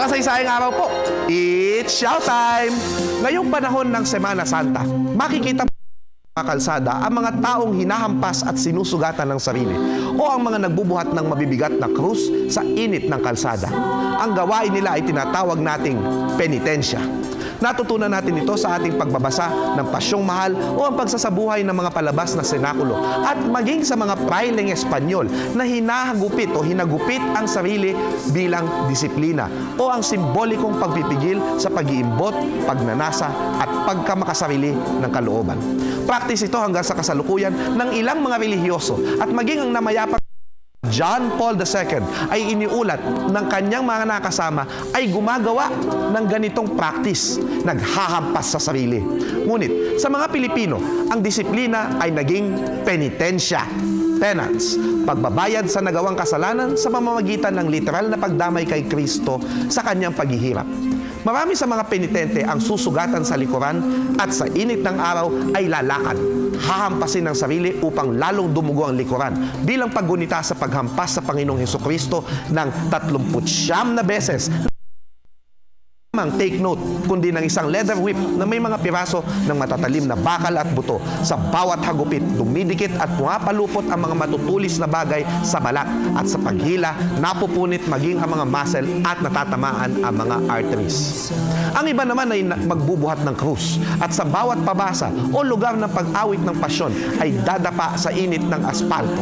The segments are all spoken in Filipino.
Makasaysayang araw po. It's showtime! Ngayong panahon ng Semana Santa, makikita mo mga kalsada ang mga taong hinahampas at sinusugatan ng sarili o ang mga nagbubuhat ng mabibigat na krus sa init ng kalsada. Ang gawain nila ay tinatawag nating penitensya. Natutunan natin ito sa ating pagbabasa ng Pasyong Mahal o ang pagsasabuhay ng mga palabas na senakulo at maging sa mga prailing Espanyol na hinahagupit o hinagupit ang sarili bilang disiplina o ang simbolikong pagpipigil sa pag-iimbot, pagnanasa at pagkamakasarili ng kalooban. Practice ito hanggang sa kasalukuyan ng ilang mga relihiyoso at maging ang namayapang John Paul II ay iniulat ng kanyang mga nakasama ay gumagawa ng ganitong practice, naghahampas sa sarili. Ngunit sa mga Pilipino, ang disiplina ay naging penitensya, penance, pagbabayad sa nagawang kasalanan sa pamamagitan ng literal na pagdamay kay Kristo sa kanyang paghihirap. Marami sa mga penitente ang susugatan sa likuran at sa init ng araw ay lalakad, hahampasin ng sarili upang lalong dumugo ang likuran bilang paggunita sa paghampas sa Panginoong Hesukristo ng 39 na beses. Take note, kundi ng isang leather whip na may mga piraso ng matatalim na bakal at buto. Sa bawat hagupit, dumidikit at pumapalupot ang mga matutulis na bagay sa balat at sa paghila, napupunit maging ang mga muscle at natatamaan ang mga arteries. Ang iba naman ay magbubuhat ng krus at sa bawat pabasa o lugar ng pag-awit ng pasyon ay dadapa sa init ng aspalto.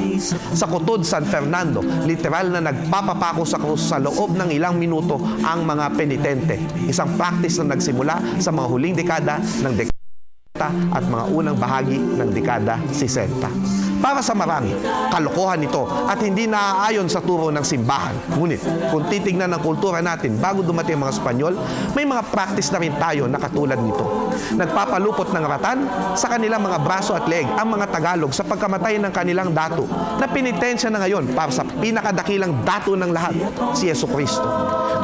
Sa Kutod, San Fernando, literal na nagpapapako sa krus sa loob ng ilang minuto ang mga penitente. Isang practice na nagsimula sa mga huling dekada ng dekada at mga unang bahagi ng dekada 60. Para sa marami, kalokohan ito at hindi naaayon sa turo ng simbahan. Ngunit, kung titignan ng kultura natin bago dumating ang mga Espanyol, may mga practice na rin tayo na katulad nito. Nagpapalupot ng ratan sa kanilang mga braso at leg ang mga Tagalog sa pagkamatay ng kanilang datu na penitensya na ngayon para sa pinakadakilang datu ng lahat, si Hesukristo.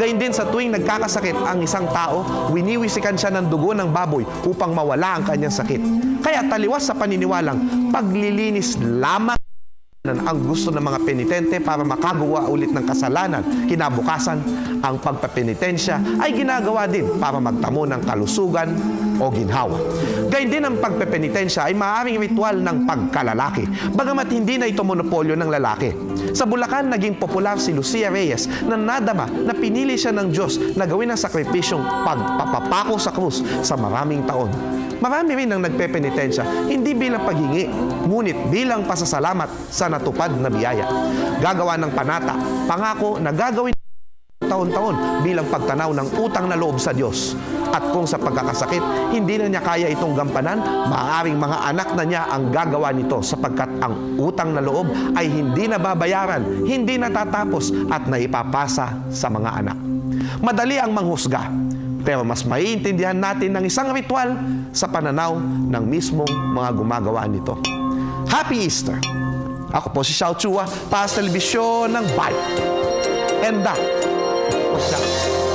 Gayun din sa tuwing nagkakasakit ang isang tao, winiwisikan siya ng dugo ng baboy upang mawala ang kanyang sakit. Kaya taliwas sa paniniwalang paglilinis lamang ang gusto ng mga penitente para makagawa ulit ng kasalanan. Kinabukasan, ang pagpapenitensya ay ginagawa din para magtamo ng kalusugan o ginhawa. Gayun din ang pagpapenitensya ay maaaring ritual ng pagkalalaki, bagamat hindi na ito monopolyo ng lalaki. Sa Bulacan, naging popular si Lucia Reyes na nadama na pinili siya ng Diyos na gawin ang sakripisyong pagpapapako sa krus sa maraming taon. Marami rin ang nagpepenitensya, hindi bilang paghingi, ngunit bilang pasasalamat sa natupad na biyaya. Gagawa ng panata, pangako na gagawin taon-taon bilang pagtanaw ng utang na loob sa Diyos. At kung sa pagkakasakit, hindi na niya kaya itong gampanan, maaaring mga anak na niya ang gagawa nito sapagkat ang utang na loob ay hindi na babayaran, hindi natatapos at naipapasa sa mga anak. Madali ang manghusga, pero mas maiintindihan natin ng isang ritual sa pananaw ng mismong mga gumagawa nito. Happy Easter! Ako po si Xiao Chua para sa telebisyon ng Bayan. And that was that.